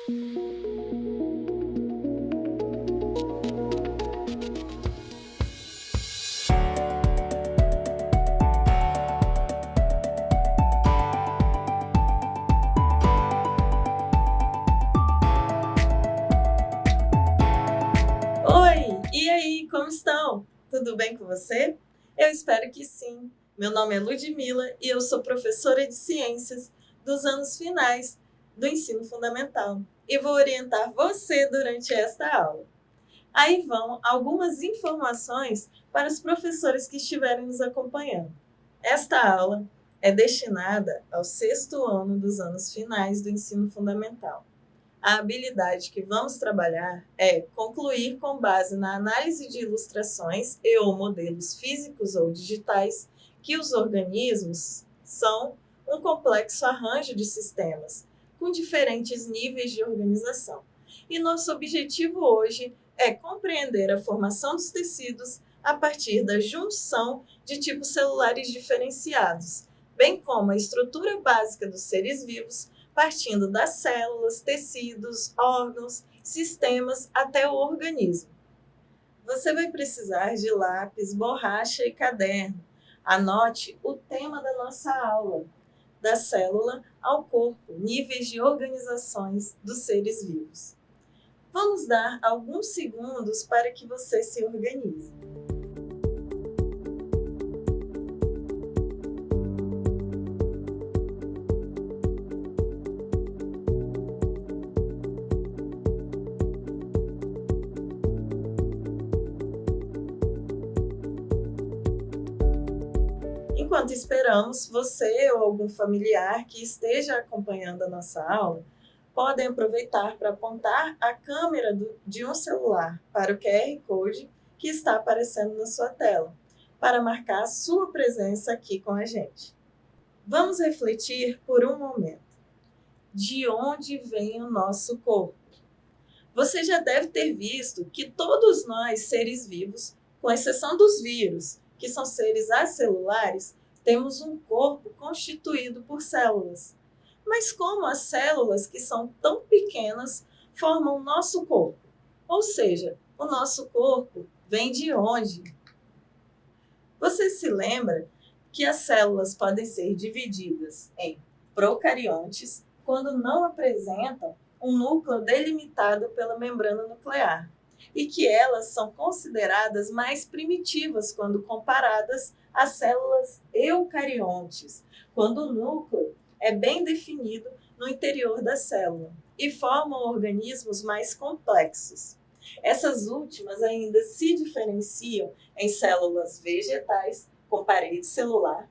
Oi, e aí, como estão? Tudo bem com você? Eu espero que sim. Meu nome é Ludmila e eu sou professora de ciências dos anos finais do ensino fundamental e vou orientar você durante esta aula. Aí vão algumas informações para os professores que estiverem nos acompanhando. Esta aula é destinada ao sexto ano dos anos finais do ensino fundamental. A habilidade que vamos trabalhar é concluir com base na análise de ilustrações e ou modelos físicos ou digitais que os organismos são um complexo arranjo de sistemas com diferentes níveis de organização. E nosso objetivo hoje é compreender a formação dos tecidos a partir da junção de tipos celulares diferenciados, bem como a estrutura básica dos seres vivos, partindo das células, tecidos, órgãos, sistemas até o organismo. Você vai precisar de lápis, borracha e caderno. Anote o tema da nossa aula, da célula ao corpo, níveis de organizações dos seres vivos. Vamos dar alguns segundos para que você se organize. Enquanto esperamos, você ou algum familiar que esteja acompanhando a nossa aula podem aproveitar para apontar a câmera de um celular para o QR Code que está aparecendo na sua tela, para marcar a sua presença aqui com a gente. Vamos refletir por um momento. De onde vem o nosso corpo? Você já deve ter visto que todos nós, seres vivos, com exceção dos vírus, que são seres acelulares, temos um corpo constituído por células. Mas como as células, que são tão pequenas, formam o nosso corpo? Ou seja, o nosso corpo vem de onde? Você se lembra que as células podem ser divididas em procariontes quando não apresentam um núcleo delimitado pela membrana nuclear, e que elas são consideradas mais primitivas quando comparadas às células eucariontes, quando o núcleo é bem definido no interior da célula e formam organismos mais complexos. Essas últimas ainda se diferenciam em células vegetais com parede celular,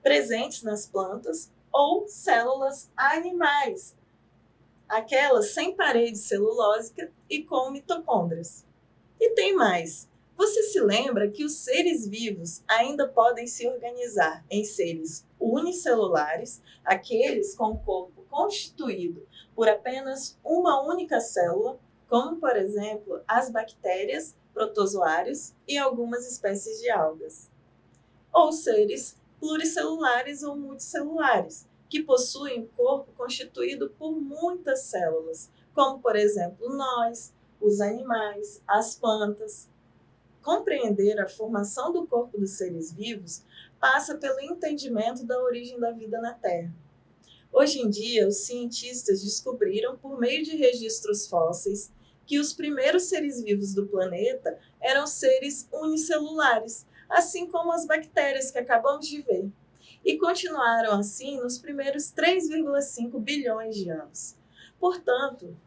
presentes nas plantas, ou células animais, aquelas sem parede celulósica e com mitocôndrias. E tem mais. Você se lembra que os seres vivos ainda podem se organizar em seres unicelulares, aqueles com o corpo constituído por apenas uma única célula, como, por exemplo, as bactérias, protozoários e algumas espécies de algas. Ou seres pluricelulares ou multicelulares, que possuem um corpo constituído por muitas células, como, por exemplo, nós, os animais, as plantas. Compreender a formação do corpo dos seres vivos passa pelo entendimento da origem da vida na Terra. Hoje em dia, os cientistas descobriram, por meio de registros fósseis, que os primeiros seres vivos do planeta eram seres unicelulares, assim como as bactérias que acabamos de ver, e continuaram assim nos primeiros 3,5 bilhões de anos. Portanto,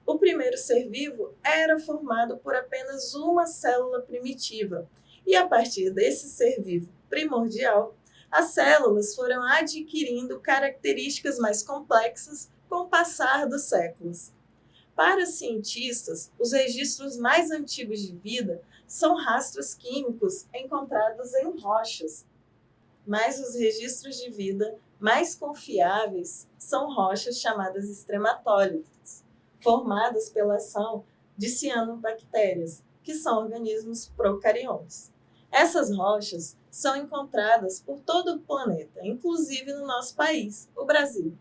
o primeiro ser vivo era formado por apenas uma célula primitiva, e a partir desse ser vivo primordial, as células foram adquirindo características mais complexas com o passar dos séculos. Para os cientistas, os registros mais antigos de vida são rastros químicos encontrados em rochas, mas os registros de vida mais confiáveis são rochas chamadas extrematólitas, formadas pela ação de cianobactérias, que são organismos procariontes. Essas rochas são encontradas por todo o planeta, inclusive no nosso país, o Brasil.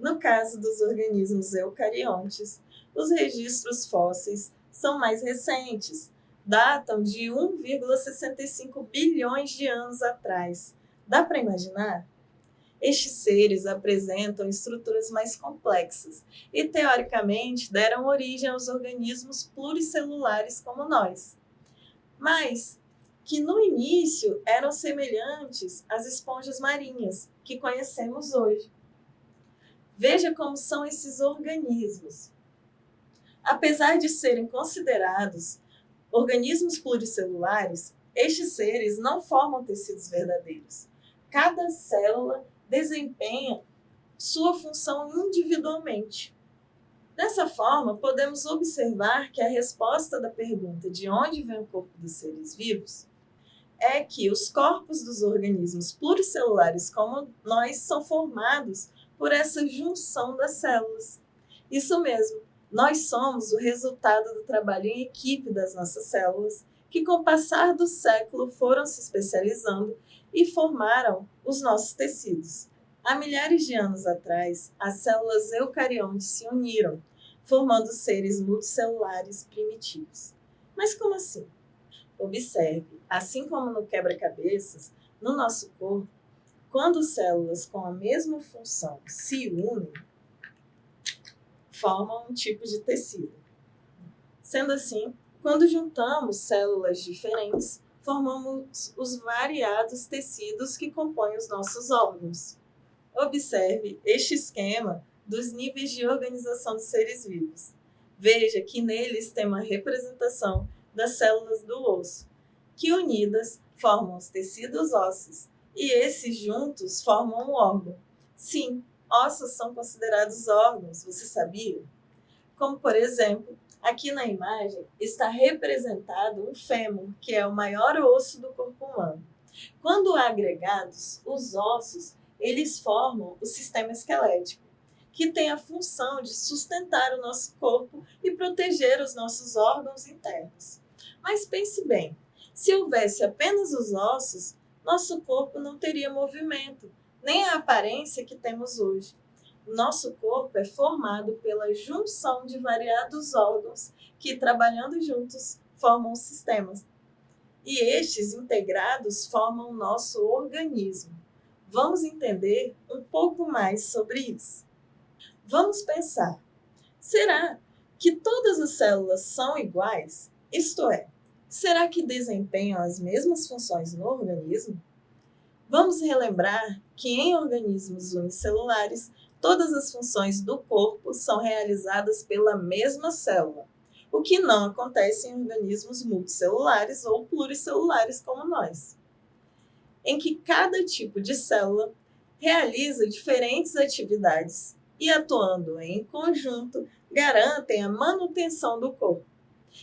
No caso dos organismos eucariontes, os registros fósseis são mais recentes, datam de 1,65 bilhões de anos atrás. Dá para imaginar? Estes seres apresentam estruturas mais complexas e, teoricamente, deram origem aos organismos pluricelulares como nós, mas que no início eram semelhantes às esponjas marinhas que conhecemos hoje. Veja como são esses organismos. Apesar de serem considerados organismos pluricelulares, estes seres não formam tecidos verdadeiros. Cada célula desempenha sua função individualmente. Dessa forma, podemos observar que a resposta da pergunta de onde vem o corpo dos seres vivos é que os corpos dos organismos pluricelulares como nós são formados por essa junção das células. Isso mesmo, nós somos o resultado do trabalho em equipe das nossas células, que com o passar do século foram se especializando e formaram os nossos tecidos. Há milhares de anos atrás, as células eucariontes se uniram, formando seres multicelulares primitivos. Mas como assim? Observe, assim como no quebra-cabeças, no nosso corpo, quando células com a mesma função se unem, formam um tipo de tecido. Sendo assim, quando juntamos células diferentes, formamos os variados tecidos que compõem os nossos órgãos. Observe este esquema dos níveis de organização dos seres vivos. Veja que neles tem uma representação das células do osso, que unidas formam os tecidos ósseos, e esses juntos formam um órgão. Sim, ossos são considerados órgãos, você sabia? Como, por exemplo, aqui na imagem está representado um fêmur, que é o maior osso do corpo humano. Quando agregados, os ossos, eles formam o sistema esquelético, que tem a função de sustentar o nosso corpo e proteger os nossos órgãos internos. Mas pense bem, se houvesse apenas os ossos, nosso corpo não teria movimento, nem a aparência que temos hoje. Nosso corpo é formado pela junção de variados órgãos que, trabalhando juntos, formam sistemas. E estes integrados formam o nosso organismo. Vamos entender um pouco mais sobre isso. Vamos pensar, será que todas as células são iguais? Isto é, será que desempenham as mesmas funções no organismo? Vamos relembrar que em organismos unicelulares, todas as funções do corpo são realizadas pela mesma célula, o que não acontece em organismos multicelulares ou pluricelulares como nós, em que cada tipo de célula realiza diferentes atividades e, atuando em conjunto, garantem a manutenção do corpo.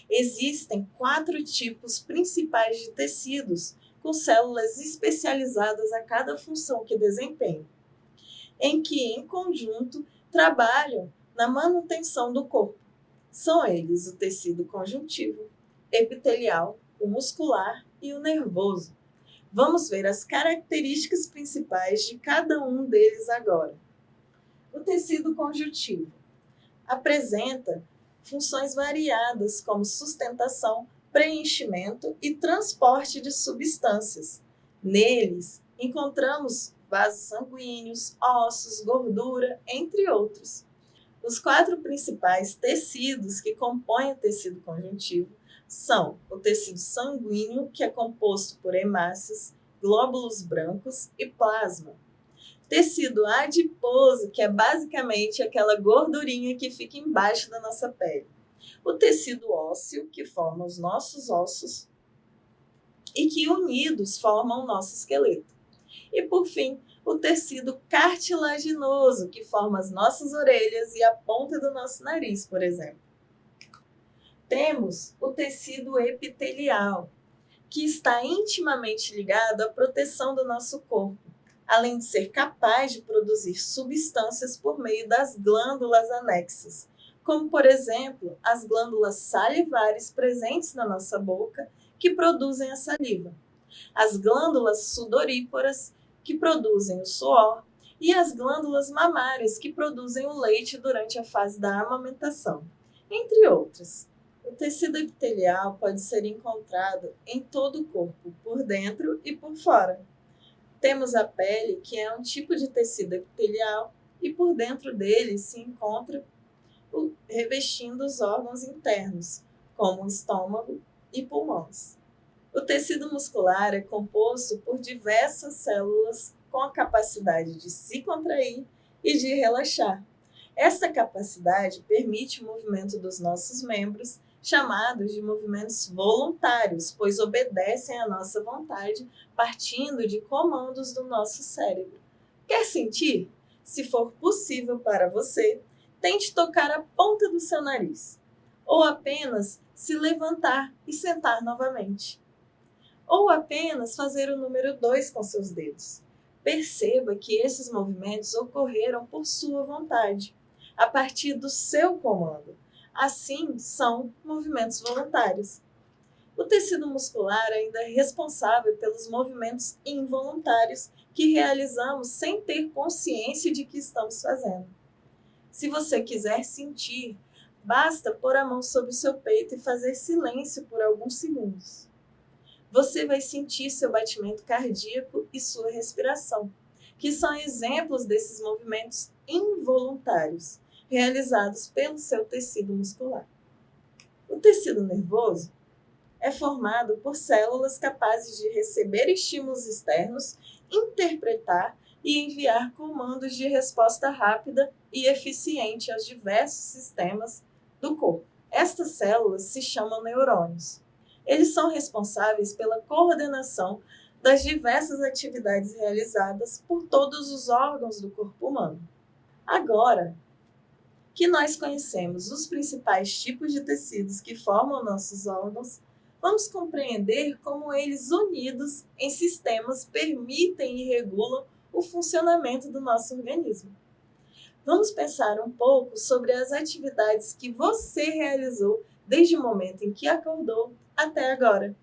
Existem 4 tipos principais de tecidos, com células especializadas a cada função que desempenham, em que, em conjunto, trabalham na manutenção do corpo. São eles o tecido conjuntivo, epitelial, o muscular e o nervoso. Vamos ver as características principais de cada um deles agora. O tecido conjuntivo apresenta funções variadas como sustentação, preenchimento e transporte de substâncias. Neles, encontramos vasos sanguíneos, ossos, gordura, entre outros. Os 4 principais tecidos que compõem o tecido conjuntivo são o tecido sanguíneo, que é composto por hemácias, glóbulos brancos e plasma. Tecido adiposo, que é basicamente aquela gordurinha que fica embaixo da nossa pele. O tecido ósseo, que forma os nossos ossos e que unidos formam o nosso esqueleto. E, por fim, o tecido cartilaginoso, que forma as nossas orelhas e a ponta do nosso nariz, por exemplo. Temos o tecido epitelial, que está intimamente ligado à proteção do nosso corpo, além de ser capaz de produzir substâncias por meio das glândulas anexas, como, por exemplo, as glândulas salivares presentes na nossa boca, que produzem a saliva, as glândulas sudoríparas, que produzem o suor, e as glândulas mamárias, que produzem o leite durante a fase da amamentação, entre outras. O tecido epitelial pode ser encontrado em todo o corpo, por dentro e por fora. Temos a pele, que é um tipo de tecido epitelial, e por dentro dele se encontra revestindo os órgãos internos, como o estômago e pulmões. O tecido muscular é composto por diversas células com a capacidade de se contrair e de relaxar. Esta capacidade permite o movimento dos nossos membros, chamados de movimentos voluntários, pois obedecem à nossa vontade, partindo de comandos do nosso cérebro. Quer sentir? Se for possível para você, tente tocar a ponta do seu nariz, ou apenas se levantar e sentar novamente, ou apenas fazer o número 2 com seus dedos. Perceba que esses movimentos ocorreram por sua vontade, a partir do seu comando. Assim, são movimentos voluntários. O tecido muscular ainda é responsável pelos movimentos involuntários que realizamos sem ter consciência de que estamos fazendo. Se você quiser sentir, basta pôr a mão sobre o seu peito e fazer silêncio por alguns segundos. Você vai sentir seu batimento cardíaco e sua respiração, que são exemplos desses movimentos involuntários realizados pelo seu tecido muscular. O tecido nervoso é formado por células capazes de receber estímulos externos, interpretar e enviar comandos de resposta rápida e eficiente aos diversos sistemas do corpo. Estas células se chamam neurônios. Eles são responsáveis pela coordenação das diversas atividades realizadas por todos os órgãos do corpo humano. Agora que nós conhecemos os principais tipos de tecidos que formam nossos órgãos, vamos compreender como eles, unidos em sistemas, permitem e regulam o funcionamento do nosso organismo. Vamos pensar um pouco sobre as atividades que você realizou desde o momento em que acordou até agora.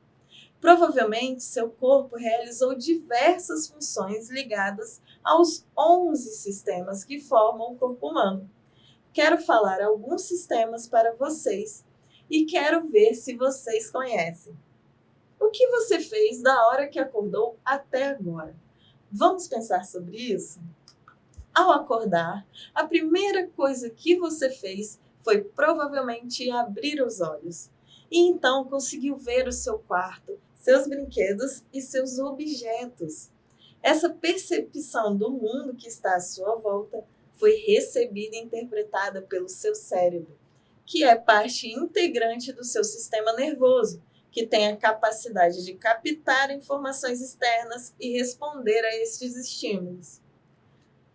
Provavelmente, seu corpo realizou diversas funções ligadas aos 11 sistemas que formam o corpo humano. Quero falar alguns sistemas para vocês e quero ver se vocês conhecem. O que você fez da hora que acordou até agora? Vamos pensar sobre isso? Ao acordar, a primeira coisa que você fez foi provavelmente abrir os olhos. E então conseguiu ver o seu quarto, seus brinquedos e seus objetos. Essa percepção do mundo que está à sua volta foi recebida e interpretada pelo seu cérebro, que é parte integrante do seu sistema nervoso, que tem a capacidade de captar informações externas e responder a estes estímulos.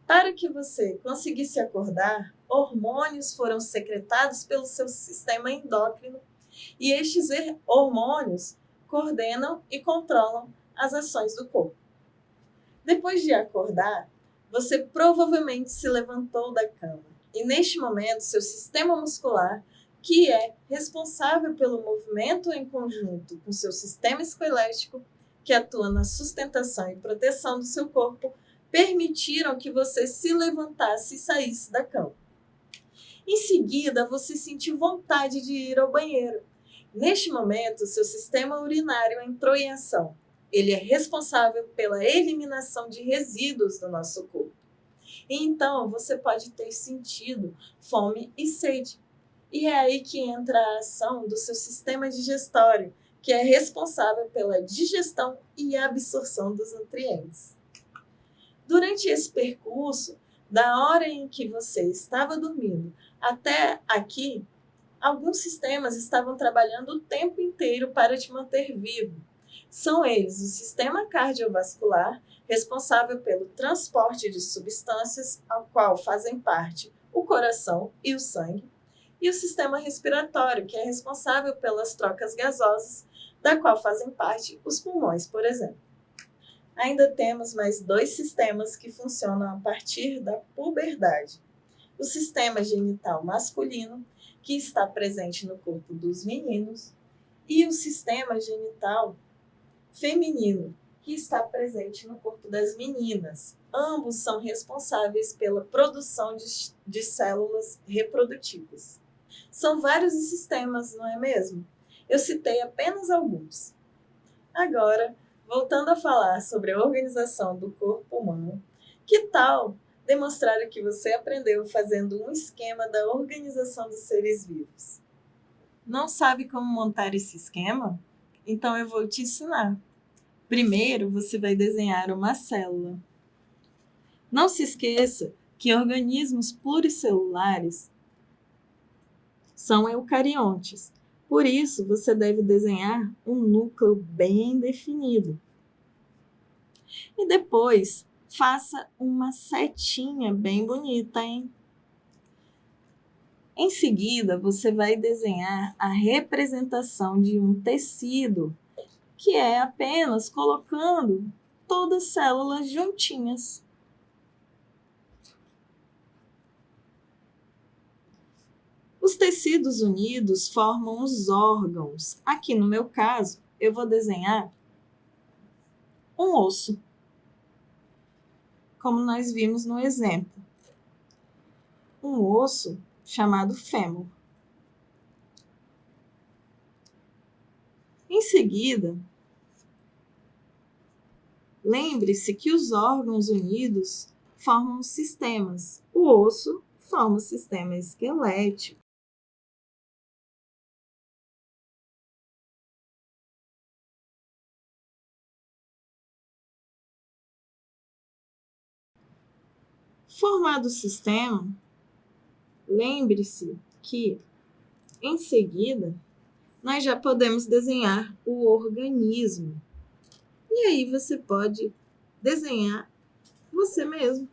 Para que você conseguisse acordar, hormônios foram secretados pelo seu sistema endócrino e estes hormônios coordenam e controlam as ações do corpo. Depois de acordar, você provavelmente se levantou da cama e neste momento seu sistema muscular, que é responsável pelo movimento em conjunto com seu sistema esquelético, que atua na sustentação e proteção do seu corpo, permitiram que você se levantasse e saísse da cama. Em seguida, você sentiu vontade de ir ao banheiro. Neste momento, seu sistema urinário entrou em ação. Ele é responsável pela eliminação de resíduos do nosso corpo. E então, você pode ter sentido fome e sede. E é aí que entra a ação do seu sistema digestório, que é responsável pela digestão e absorção dos nutrientes. Durante esse percurso, da hora em que você estava dormindo até aqui, alguns sistemas estavam trabalhando o tempo inteiro para te manter vivo. São eles o sistema cardiovascular, responsável pelo transporte de substâncias, ao qual fazem parte o coração e o sangue, e o sistema respiratório, que é responsável pelas trocas gasosas, da qual fazem parte os pulmões, por exemplo. Ainda temos mais 2 sistemas que funcionam a partir da puberdade. O sistema genital masculino, que está presente no corpo dos meninos, e o sistema genital feminino, que está presente no corpo das meninas. Ambos são responsáveis pela produção de células reprodutivas. São vários os sistemas, não é mesmo? Eu citei apenas alguns. Agora, voltando a falar sobre a organização do corpo humano, que tal demonstrar o que você aprendeu fazendo um esquema da organização dos seres vivos? Não sabe como montar esse esquema? Então eu vou te ensinar. Primeiro, você vai desenhar uma célula. Não se esqueça que organismos pluricelulares são eucariontes. Por isso, você deve desenhar um núcleo bem definido. E depois, faça uma setinha bem bonita, hein? Em seguida, você vai desenhar a representação de um tecido, que é apenas colocando todas as células juntinhas. Os tecidos unidos formam os órgãos. Aqui no meu caso, eu vou desenhar um osso, como nós vimos no exemplo. Um osso chamado fêmur. Em seguida, lembre-se que os órgãos unidos formam sistemas. O osso forma o sistema esquelético. Formado o sistema, lembre-se que, em seguida, nós já podemos desenhar o organismo. E aí você pode desenhar você mesmo.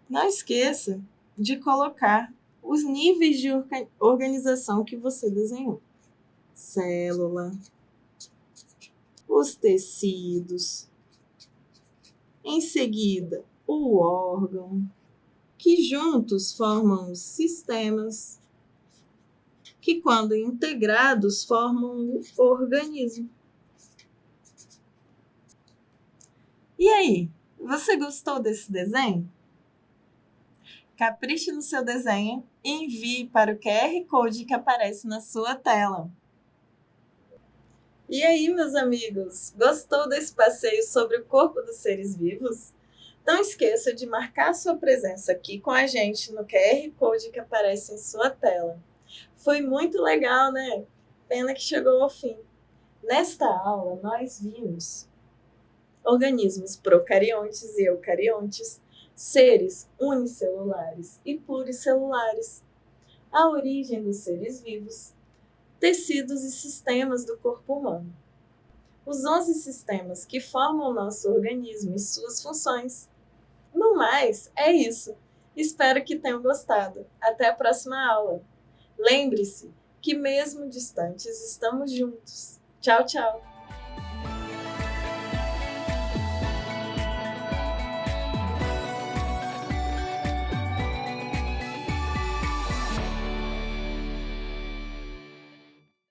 Não esqueça de colocar os níveis de organização que você desenhou. Célula, os tecidos, em seguida o órgão, que juntos formam os sistemas, que quando integrados formam o organismo. E aí, você gostou desse desenho? Capriche no seu desenho e envie para o QR Code que aparece na sua tela. E aí, meus amigos, gostou desse passeio sobre o corpo dos seres vivos? Não esqueça de marcar sua presença aqui com a gente no QR Code que aparece em sua tela. Foi muito legal, né? Pena que chegou ao fim. Nesta aula, nós vimos organismos procariontes e eucariontes, seres unicelulares e pluricelulares, a origem dos seres vivos, tecidos e sistemas do corpo humano, os 11 sistemas que formam o nosso organismo e suas funções. No mais, é isso. Espero que tenham gostado. Até a próxima aula. Lembre-se que mesmo distantes estamos juntos. Tchau, tchau!